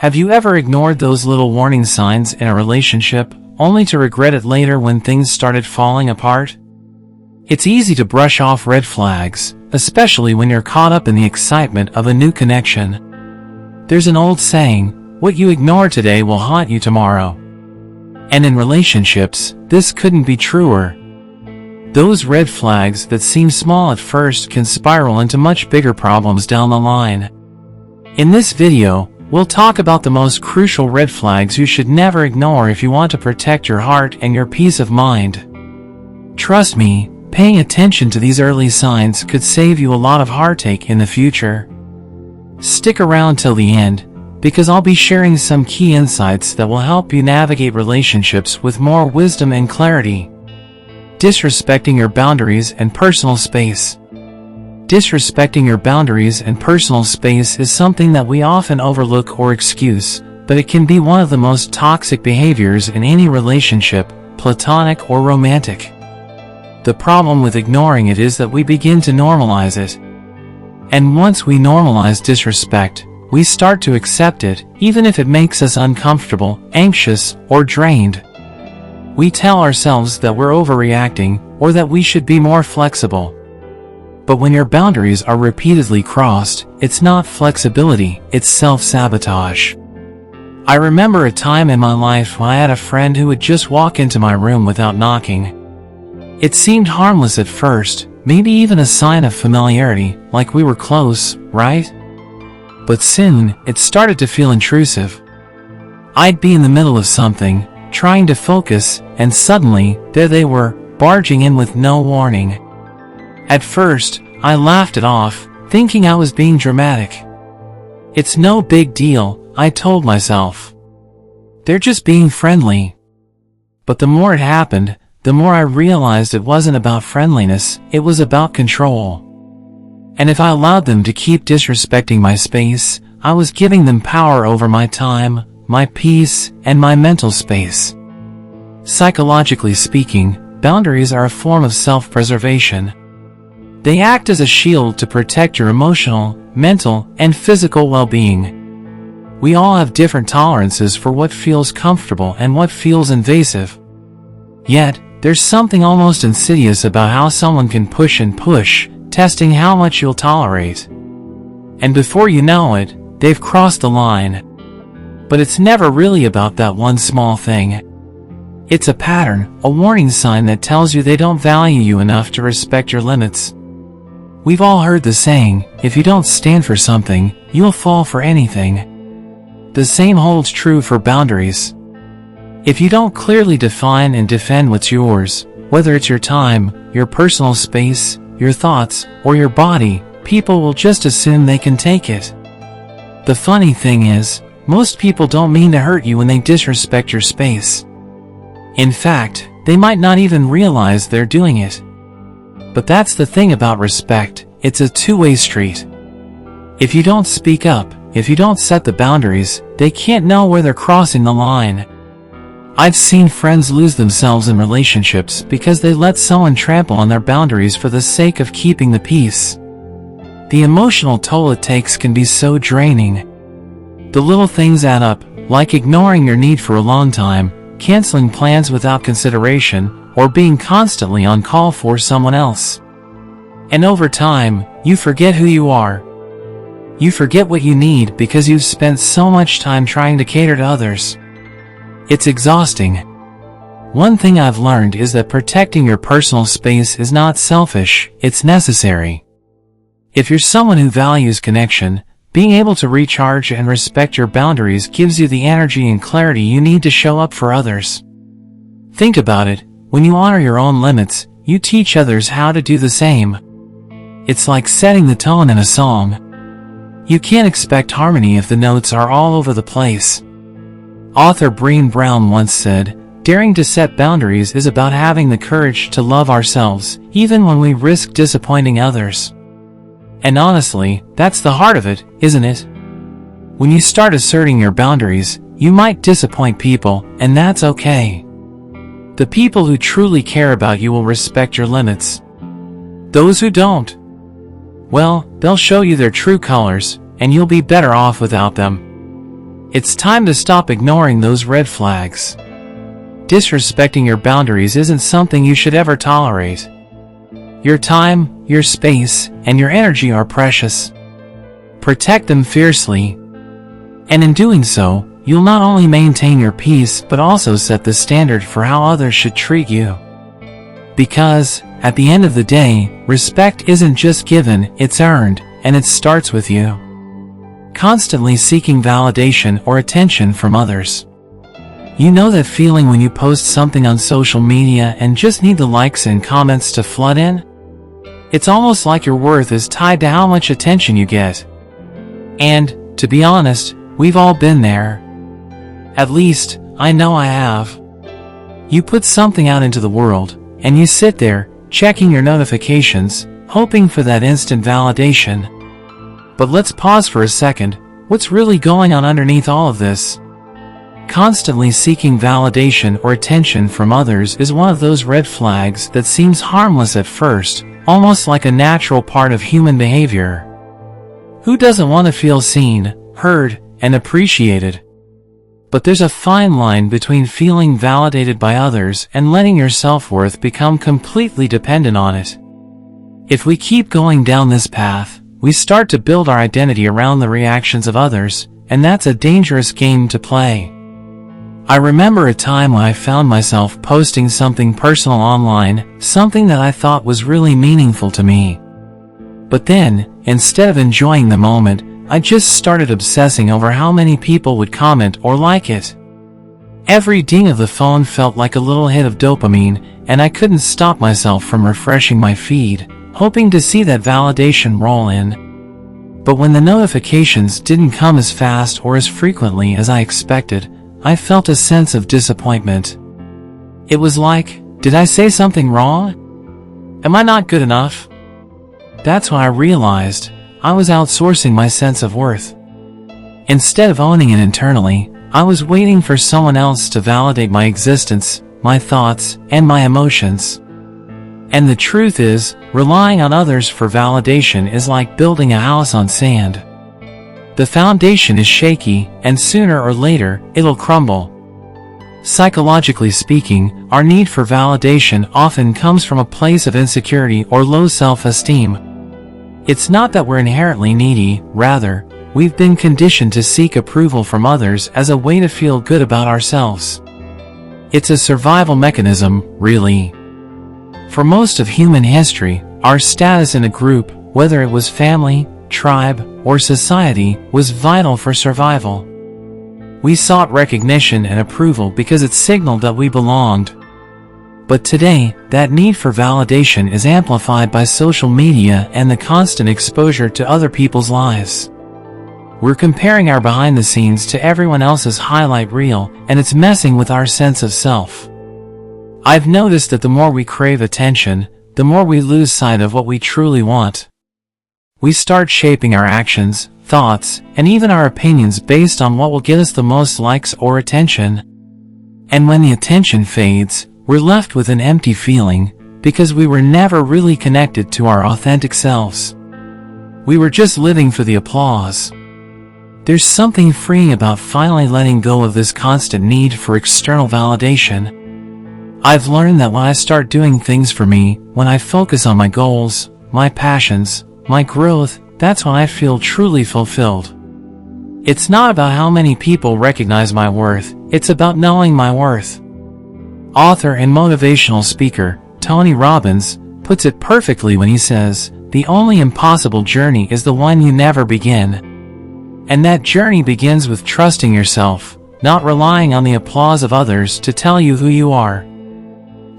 Have you ever ignored those little warning signs in a relationship, only to regret it later when things started falling apart? It's easy to brush off red flags, especially when you're caught up in the excitement of a new connection. There's an old saying, what you ignore today will haunt you tomorrow. And in relationships, this couldn't be truer. Those red flags that seem small at first can spiral into much bigger problems down the line. In this video, we'll talk about the most crucial red flags you should never ignore if you want to protect your heart and your peace of mind. Trust me, paying attention to these early signs could save you a lot of heartache in the future. Stick around till the end, because I'll be sharing some key insights that will help you navigate relationships with more wisdom and clarity. Disrespecting your boundaries and personal space. Disrespecting your boundaries and personal space is something that we often overlook or excuse, but it can be one of the most toxic behaviors in any relationship, platonic or romantic. The problem with ignoring it is that we begin to normalize it. And once we normalize disrespect, we start to accept it, even if it makes us uncomfortable, anxious, or drained. We tell ourselves that we're overreacting, or that we should be more flexible. But when your boundaries are repeatedly crossed, it's not flexibility, it's self-sabotage. I remember a time in my life when I had a friend who would just walk into my room without knocking. It seemed harmless at first, maybe even a sign of familiarity, like we were close, right? But soon, it started to feel intrusive. I'd be in the middle of something, trying to focus, and suddenly, there they were, barging in with no warning. At first, I laughed it off, thinking I was being dramatic. It's no big deal, I told myself. They're just being friendly. But the more it happened, the more I realized it wasn't about friendliness, it was about control. And if I allowed them to keep disrespecting my space, I was giving them power over my time, my peace, and my mental space. Psychologically speaking, boundaries are a form of self-preservation. They act as a shield to protect your emotional, mental, and physical well-being. We all have different tolerances for what feels comfortable and what feels invasive. Yet, there's something almost insidious about how someone can push and push, testing how much you'll tolerate. And before you know it, they've crossed the line. But it's never really about that one small thing. It's a pattern, a warning sign that tells you they don't value you enough to respect your limits. We've all heard the saying, if you don't stand for something, you'll fall for anything. The same holds true for boundaries. If you don't clearly define and defend what's yours, whether it's your time, your personal space, your thoughts, or your body, people will just assume they can take it. The funny thing is, most people don't mean to hurt you when they disrespect your space. In fact, they might not even realize they're doing it. But that's the thing about respect, it's a two-way street. If you don't speak up, if you don't set the boundaries, they can't know where they're crossing the line. I've seen friends lose themselves in relationships because they let someone trample on their boundaries for the sake of keeping the peace. The emotional toll it takes can be so draining. The little things add up, like ignoring your need for a long time, canceling plans without consideration, or being constantly on call for someone else. And over time, you forget who you are. You forget what you need because you've spent so much time trying to cater to others. It's exhausting. One thing I've learned is that protecting your personal space is not selfish, it's necessary. If you're someone who values connection, being able to recharge and respect your boundaries gives you the energy and clarity you need to show up for others. Think about it, when you honor your own limits, you teach others how to do the same. It's like setting the tone in a song. You can't expect harmony if the notes are all over the place. Author Brené Brown once said, "Daring to set boundaries is about having the courage to love ourselves, even when we risk disappointing others." And honestly, that's the heart of it, isn't it? When you start asserting your boundaries, you might disappoint people, and that's okay. The people who truly care about you will respect your limits. Those who don't, well, they'll show you their true colors, and you'll be better off without them. It's time to stop ignoring those red flags. Disrespecting your boundaries isn't something you should ever tolerate. Your time, your space, and your energy are precious. Protect them fiercely. And in doing so, you'll not only maintain your peace but also set the standard for how others should treat you. Because, at the end of the day, respect isn't just given, it's earned, and it starts with you. Constantly seeking validation or attention from others. You know that feeling when you post something on social media and just need the likes and comments to flood in? It's almost like your worth is tied to how much attention you get. And, to be honest, we've all been there. At least, I know I have. You put something out into the world, and you sit there, checking your notifications, hoping for that instant validation. But let's pause for a second. What's really going on underneath all of this? Constantly seeking validation or attention from others is one of those red flags that seems harmless at first, almost like a natural part of human behavior. Who doesn't want to feel seen, heard, and appreciated? But there's a fine line between feeling validated by others and letting your self-worth become completely dependent on it. If we keep going down this path, we start to build our identity around the reactions of others, and that's a dangerous game to play. I remember a time when I found myself posting something personal online, something that I thought was really meaningful to me. But then, instead of enjoying the moment, I just started obsessing over how many people would comment or like it. Every ding of the phone felt like a little hit of dopamine, and I couldn't stop myself from refreshing my feed, hoping to see that validation roll in. But when the notifications didn't come as fast or as frequently as I expected, I felt a sense of disappointment. It was like, did I say something wrong? Am I not good enough? That's when I realized I was outsourcing my sense of worth. Instead of owning it internally, I was waiting for someone else to validate my existence, my thoughts, and my emotions. And the truth is, relying on others for validation is like building a house on sand. The foundation is shaky, and sooner or later, it'll crumble. Psychologically speaking, our need for validation often comes from a place of insecurity or low self-esteem. It's not that we're inherently needy, rather, we've been conditioned to seek approval from others as a way to feel good about ourselves. It's a survival mechanism, really. For most of human history, our status in a group, whether it was family, tribe, or society, was vital for survival. We sought recognition and approval because it signaled that we belonged. But today, that need for validation is amplified by social media and the constant exposure to other people's lives. We're comparing our behind the scenes to everyone else's highlight reel, and it's messing with our sense of self. I've noticed that the more we crave attention, the more we lose sight of what we truly want. We start shaping our actions, thoughts, and even our opinions based on what will get us the most likes or attention. And when the attention fades, we're left with an empty feeling, because we were never really connected to our authentic selves. We were just living for the applause. There's something freeing about finally letting go of this constant need for external validation. I've learned that when I start doing things for me, when I focus on my goals, my passions, my growth, that's when I feel truly fulfilled. It's not about how many people recognize my worth, it's about knowing my worth. Author and motivational speaker, Tony Robbins, puts it perfectly when he says, "The only impossible journey is the one you never begin." And that journey begins with trusting yourself, not relying on the applause of others to tell you who you are.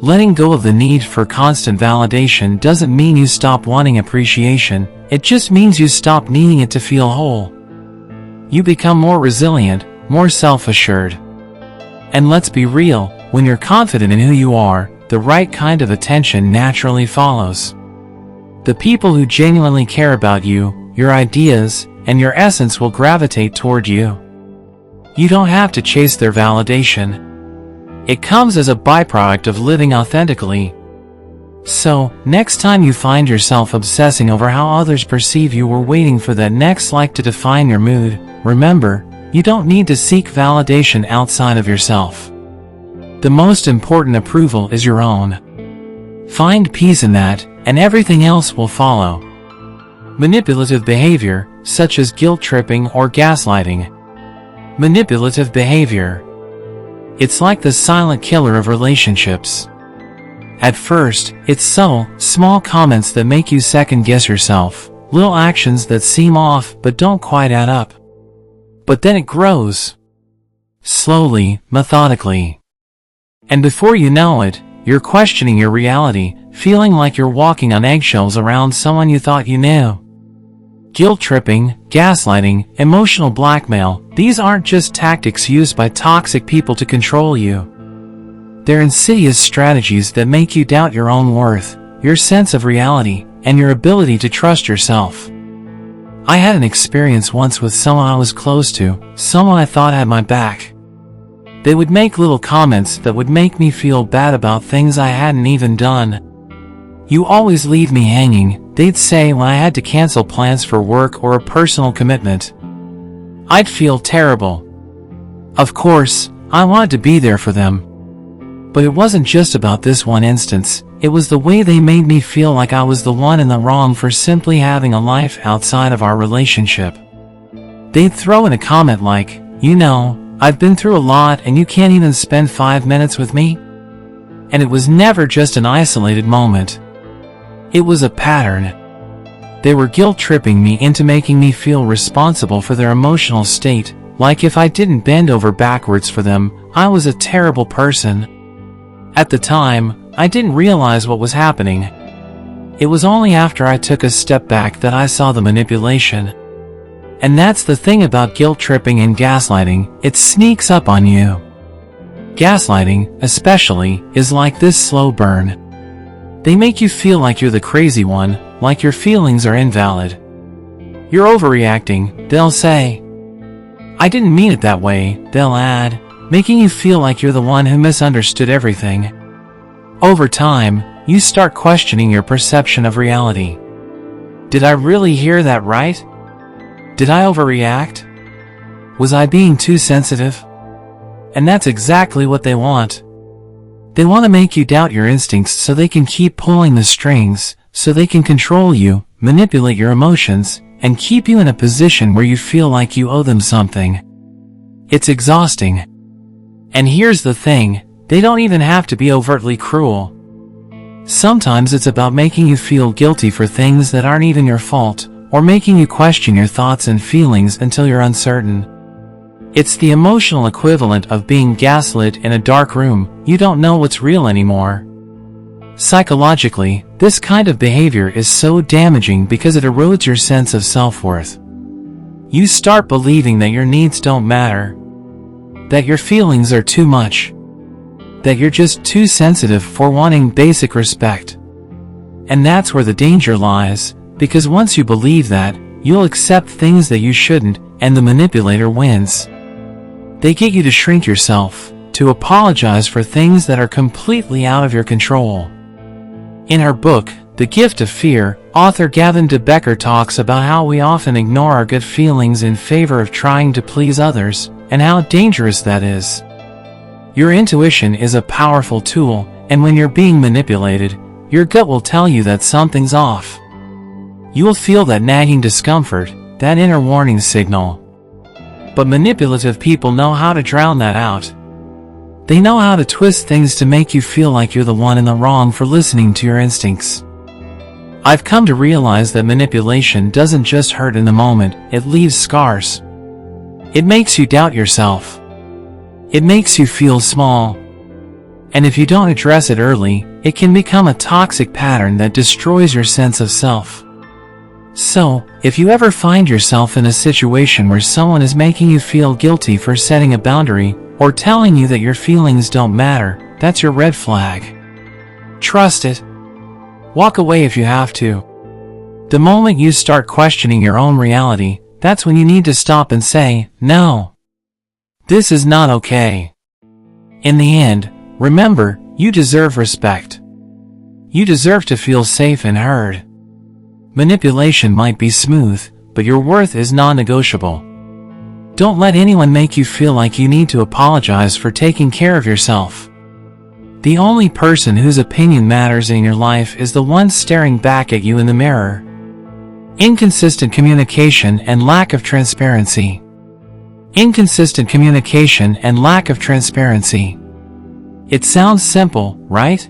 Letting go of the need for constant validation doesn't mean you stop wanting appreciation, it just means you stop needing it to feel whole. You become more resilient, more self-assured. And let's be real, when you're confident in who you are, the right kind of attention naturally follows. The people who genuinely care about you, your ideas, and your essence will gravitate toward you. You don't have to chase their validation. It comes as a byproduct of living authentically. So, next time you find yourself obsessing over how others perceive you or waiting for that next like to define your mood, remember, you don't need to seek validation outside of yourself. The most important approval is your own. Find peace in that, and everything else will follow. Manipulative behavior, such as guilt tripping or gaslighting. Manipulative behavior. It's like the silent killer of relationships. At first, it's subtle, small comments that make you second-guess yourself, little actions that seem off but don't quite add up. But then it grows. Slowly, methodically. And before you know it, you're questioning your reality, feeling like you're walking on eggshells around someone you thought you knew. Guilt tripping, gaslighting, emotional blackmail, these aren't just tactics used by toxic people to control you. They're insidious strategies that make you doubt your own worth, your sense of reality, and your ability to trust yourself. I had an experience once with someone I was close to, someone I thought had my back. They would make little comments that would make me feel bad about things I hadn't even done. "You always leave me hanging," they'd say when I had to cancel plans for work or a personal commitment. I'd feel terrible. Of course, I wanted to be there for them. But it wasn't just about this one instance, it was the way they made me feel like I was the one in the wrong for simply having a life outside of our relationship. They'd throw in a comment like, "You know, I've been through a lot and you can't even spend 5 minutes with me?" And it was never just an isolated moment. It was a pattern. They were guilt-tripping me into making me feel responsible for their emotional state, like if I didn't bend over backwards for them, I was a terrible person. At the time, I didn't realize what was happening. It was only after I took a step back that I saw the manipulation. And that's the thing about guilt tripping and gaslighting, it sneaks up on you. Gaslighting, especially, is like this slow burn. They make you feel like you're the crazy one, like your feelings are invalid. "You're overreacting," they'll say. "I didn't mean it that way," they'll add, making you feel like you're the one who misunderstood everything. Over time, you start questioning your perception of reality. Did I really hear that right? Did I overreact? Was I being too sensitive? And that's exactly what they want. They want to make you doubt your instincts so they can keep pulling the strings, so they can control you, manipulate your emotions, and keep you in a position where you feel like you owe them something. It's exhausting. And here's the thing, they don't even have to be overtly cruel. Sometimes it's about making you feel guilty for things that aren't even your fault, or making you question your thoughts and feelings until you're uncertain. It's the emotional equivalent of being gaslit in a dark room. You don't know what's real anymore. Psychologically, this kind of behavior is so damaging because it erodes your sense of self-worth. You start believing that your needs don't matter, that your feelings are too much, that you're just too sensitive for wanting basic respect. And that's where the danger lies, because once you believe that, you'll accept things that you shouldn't, and the manipulator wins. They get you to shrink yourself, to apologize for things that are completely out of your control. In her book, The Gift of Fear, author Gavin de Becker talks about how we often ignore our gut feelings in favor of trying to please others, and how dangerous that is. Your intuition is a powerful tool, and when you're being manipulated, your gut will tell you that something's off. You will feel that nagging discomfort, that inner warning signal. But manipulative people know how to drown that out. They know how to twist things to make you feel like you're the one in the wrong for listening to your instincts. I've come to realize that manipulation doesn't just hurt in the moment, it leaves scars. It makes you doubt yourself. It makes you feel small. And if you don't address it early, it can become a toxic pattern that destroys your sense of self. So, if you ever find yourself in a situation where someone is making you feel guilty for setting a boundary, or telling you that your feelings don't matter, that's your red flag. Trust it. Walk away if you have to. The moment you start questioning your own reality, that's when you need to stop and say, "No. This is not okay." In the end, remember, you deserve respect. You deserve to feel safe and heard. Manipulation might be smooth, but your worth is non-negotiable. Don't let anyone make you feel like you need to apologize for taking care of yourself. The only person whose opinion matters in your life is the one staring back at you in the mirror. Inconsistent communication and lack of transparency. Inconsistent communication and lack of transparency. It sounds simple, right?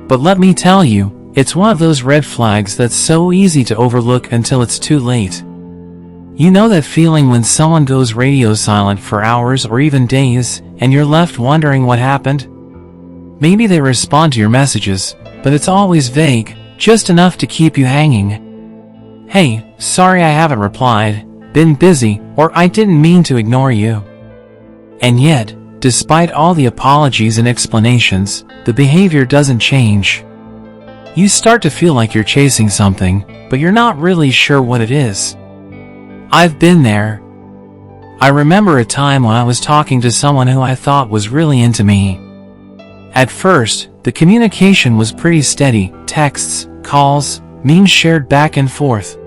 But let me tell you, it's one of those red flags that's so easy to overlook until it's too late. You know that feeling when someone goes radio silent for hours or even days, and you're left wondering what happened? Maybe they respond to your messages, but it's always vague, just enough to keep you hanging. Hey, sorry I haven't replied, been busy, or I didn't mean to ignore you. And yet, despite all the apologies and explanations, the behavior doesn't change. You start to feel like you're chasing something, but you're not really sure what it is. I've been there. I remember a time when I was talking to someone who I thought was really into me. At first, the communication was pretty steady, texts, calls, memes shared back and forth.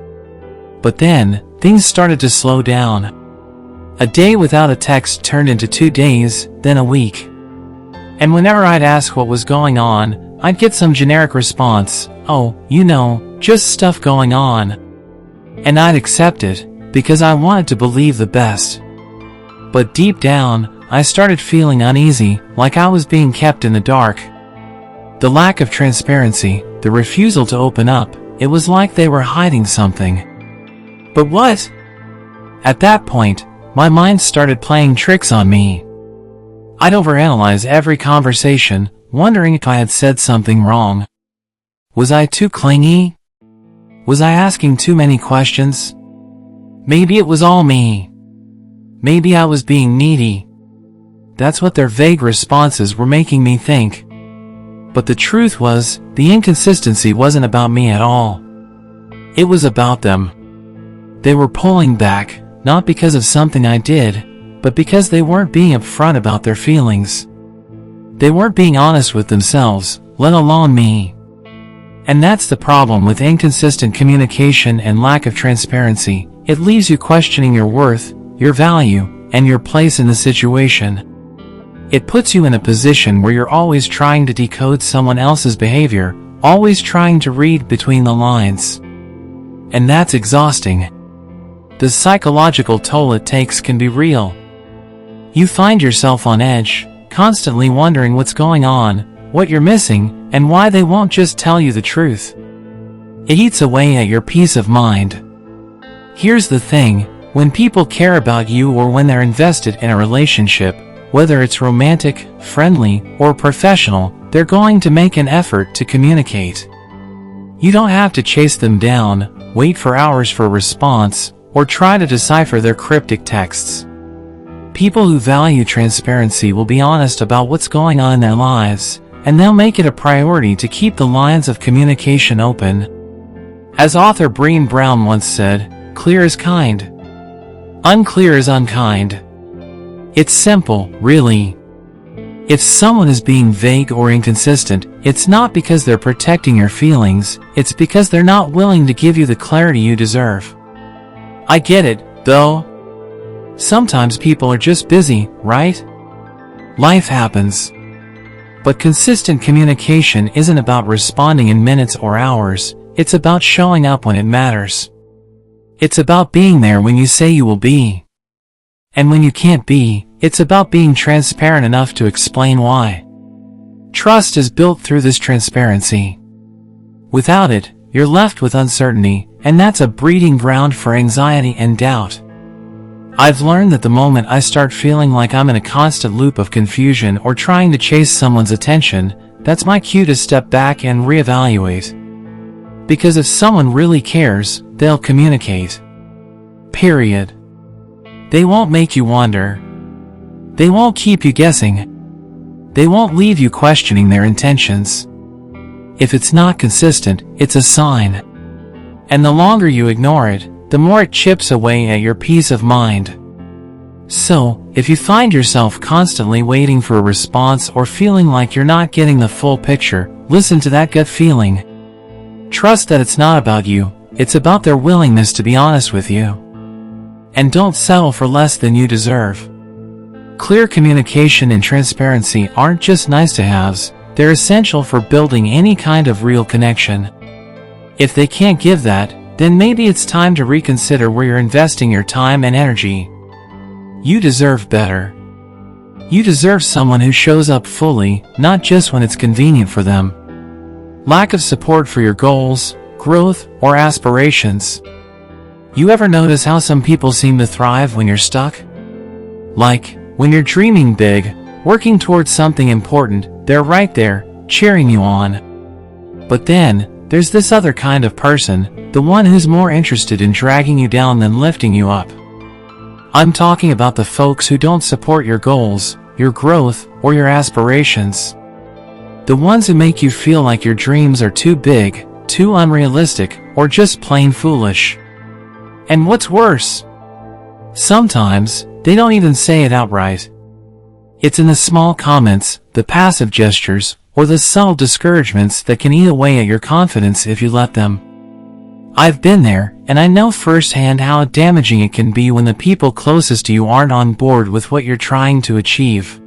But then, things started to slow down. A day without a text turned into 2 days, then a week. And whenever I'd ask what was going on, I'd get some generic response, "Oh, you know, just stuff going on." And I'd accept it, because I wanted to believe the best. But deep down, I started feeling uneasy, like I was being kept in the dark. The lack of transparency, the refusal to open up, it was like they were hiding something. But what? At that point, my mind started playing tricks on me. I'd overanalyze every conversation, wondering if I had said something wrong. Was I too clingy? Was I asking too many questions? Maybe it was all me. Maybe I was being needy. That's what their vague responses were making me think. But the truth was, the inconsistency wasn't about me at all. It was about them. They were pulling back, not because of something I did, but because they weren't being upfront about their feelings. They weren't being honest with themselves, let alone me. And that's the problem with inconsistent communication and lack of transparency. It leaves you questioning your worth, your value, and your place in the situation. It puts you in a position where you're always trying to decode someone else's behavior, always trying to read between the lines. And that's exhausting. The psychological toll it takes can be real. You find yourself on edge, constantly wondering what's going on, what you're missing, and why they won't just tell you the truth. It eats away at your peace of mind. Here's the thing, when people care about you or when they're invested in a relationship, whether it's romantic, friendly, or professional, they're going to make an effort to communicate. You don't have to chase them down, wait for hours for a response, or try to decipher their cryptic texts. People who value transparency will be honest about what's going on in their lives, and they'll make it a priority to keep the lines of communication open. As author Brené Brown once said, "Clear is kind. Unclear is unkind." It's simple, really. If someone is being vague or inconsistent, it's not because they're protecting your feelings, it's because they're not willing to give you the clarity you deserve. I get it, though. Sometimes people are just busy, right? Life happens. But consistent communication isn't about responding in minutes or hours, it's about showing up when it matters. It's about being there when you say you will be. And when you can't be, it's about being transparent enough to explain why. Trust is built through this transparency. Without it, you're left with uncertainty, and that's a breeding ground for anxiety and doubt. I've learned that the moment I start feeling like I'm in a constant loop of confusion or trying to chase someone's attention, that's my cue to step back and reevaluate. Because if someone really cares, they'll communicate. Period. They won't make you wonder. They won't keep you guessing. They won't leave you questioning their intentions. If it's not consistent, it's a sign. And the longer you ignore it, the more it chips away at your peace of mind. So, if you find yourself constantly waiting for a response or feeling like you're not getting the full picture, listen to that gut feeling. Trust that it's not about you, it's about their willingness to be honest with you. And don't settle for less than you deserve. Clear communication and transparency aren't just nice-to-haves, they're essential for building any kind of real connection. If they can't give that, then maybe it's time to reconsider where you're investing your time and energy. You deserve better. You deserve someone who shows up fully, not just when it's convenient for them. Lack of support for your goals, growth, or aspirations. You ever notice how some people seem to thrive when you're stuck? Like, when you're dreaming big, working towards something important, they're right there, cheering you on. But then, there's this other kind of person, the one who's more interested in dragging you down than lifting you up. I'm talking about the folks who don't support your goals, your growth, or your aspirations. The ones who make you feel like your dreams are too big, too unrealistic, or just plain foolish. And what's worse, sometimes, they don't even say it outright. It's in the small comments, the passive gestures, or the subtle discouragements that can eat away at your confidence if you let them. I've been there, and I know firsthand how damaging it can be when the people closest to you aren't on board with what you're trying to achieve.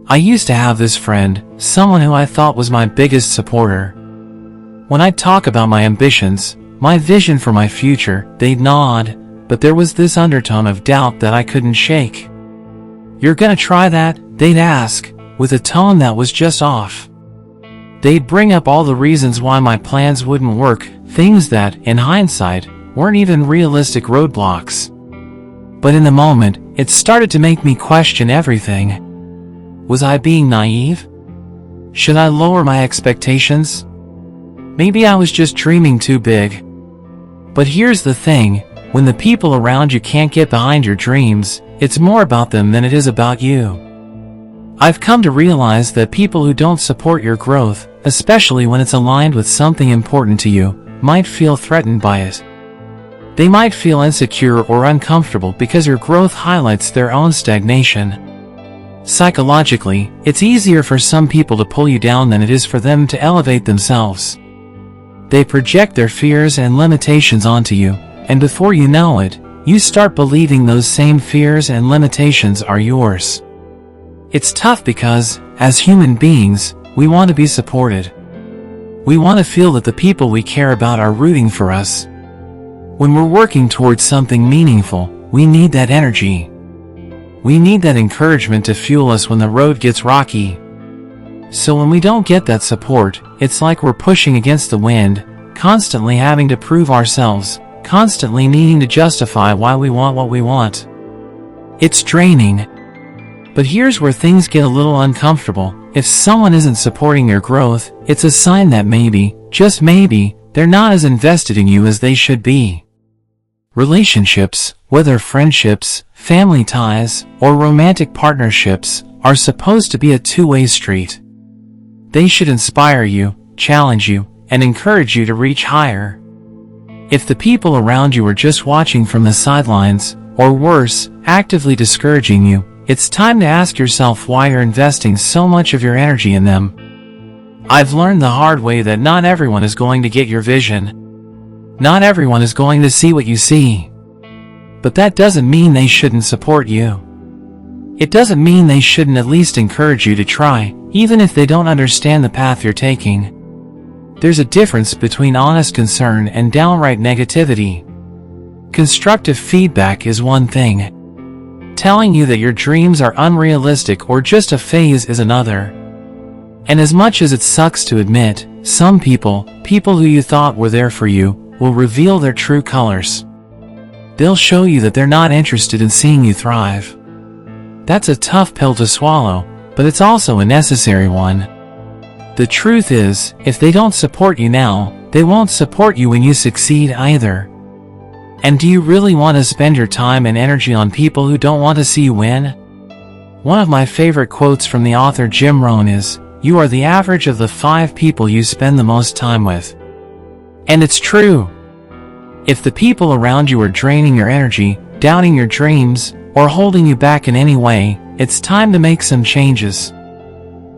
I used to have this friend, someone who I thought was my biggest supporter. When I'd talk about my ambitions, my vision for my future, they'd nod, but there was this undertone of doubt that I couldn't shake. "You're gonna try that?" they'd ask, with a tone that was just off. They'd bring up all the reasons why my plans wouldn't work, things that, in hindsight, weren't even realistic roadblocks. But in the moment, it started to make me question everything. Was I being naive? Should I lower my expectations? Maybe I was just dreaming too big. But here's the thing, when the people around you can't get behind your dreams, it's more about them than it is about you. I've come to realize that people who don't support your growth, especially when it's aligned with something important to you, might feel threatened by it. They might feel insecure or uncomfortable because your growth highlights their own stagnation. Psychologically, it's easier for some people to pull you down than it is for them to elevate themselves. They project their fears and limitations onto you, and before you know it, you start believing those same fears and limitations are yours. It's tough because, as human beings, we want to be supported. We want to feel that the people we care about are rooting for us. When we're working towards something meaningful, we need that energy. We need that encouragement to fuel us when the road gets rocky. So when we don't get that support, it's like we're pushing against the wind, constantly having to prove ourselves, constantly needing to justify why we want what we want. It's draining. But here's where things get a little uncomfortable. If someone isn't supporting your growth, it's a sign that maybe, just maybe, they're not as invested in you as they should be. Relationships, whether friendships, family ties, or romantic partnerships, are supposed to be a two-way street. They should inspire you, challenge you, and encourage you to reach higher. If the people around you are just watching from the sidelines, or worse, actively discouraging you, it's time to ask yourself why you're investing so much of your energy in them. I've learned the hard way that not everyone is going to get your vision. Not everyone is going to see what you see. But that doesn't mean they shouldn't support you. It doesn't mean they shouldn't at least encourage you to try, even if they don't understand the path you're taking. There's a difference between honest concern and downright negativity. Constructive feedback is one thing. Telling you that your dreams are unrealistic or just a phase is another. And as much as it sucks to admit, some people who you thought were there for you, will reveal their true colors. They'll show you that they're not interested in seeing you thrive. That's a tough pill to swallow, but it's also a necessary one. The truth is, if they don't support you now, they won't support you when you succeed either. And do you really want to spend your time and energy on people who don't want to see you win? One of my favorite quotes from the author Jim Rohn is, "You are the average of the 5 people you spend the most time with." And it's true. If the people around you are draining your energy, doubting your dreams, or holding you back in any way, it's time to make some changes.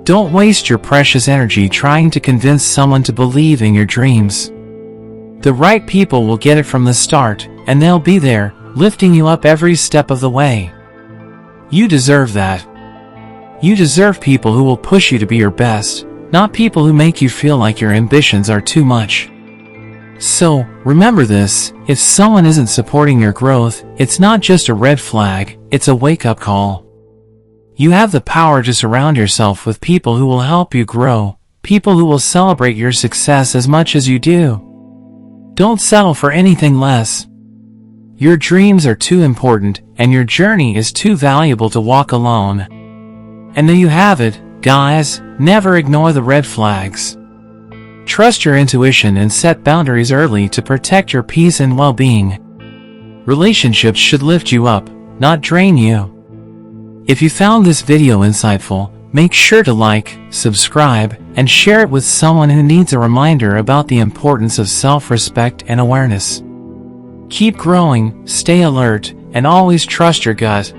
Don't waste your precious energy trying to convince someone to believe in your dreams. The right people will get it from the start, and they'll be there, lifting you up every step of the way. You deserve that. You deserve people who will push you to be your best, not people who make you feel like your ambitions are too much. So, remember this, if someone isn't supporting your growth, it's not just a red flag, it's a wake-up call. You have the power to surround yourself with people who will help you grow, people who will celebrate your success as much as you do. Don't settle for anything less. Your dreams are too important, and your journey is too valuable to walk alone. And there you have it, guys, never ignore the red flags. Trust your intuition and set boundaries early to protect your peace and well-being. Relationships should lift you up, not drain you. If you found this video insightful, make sure to like, subscribe, and share it with someone who needs a reminder about the importance of self-respect and awareness. Keep growing, stay alert, and always trust your gut.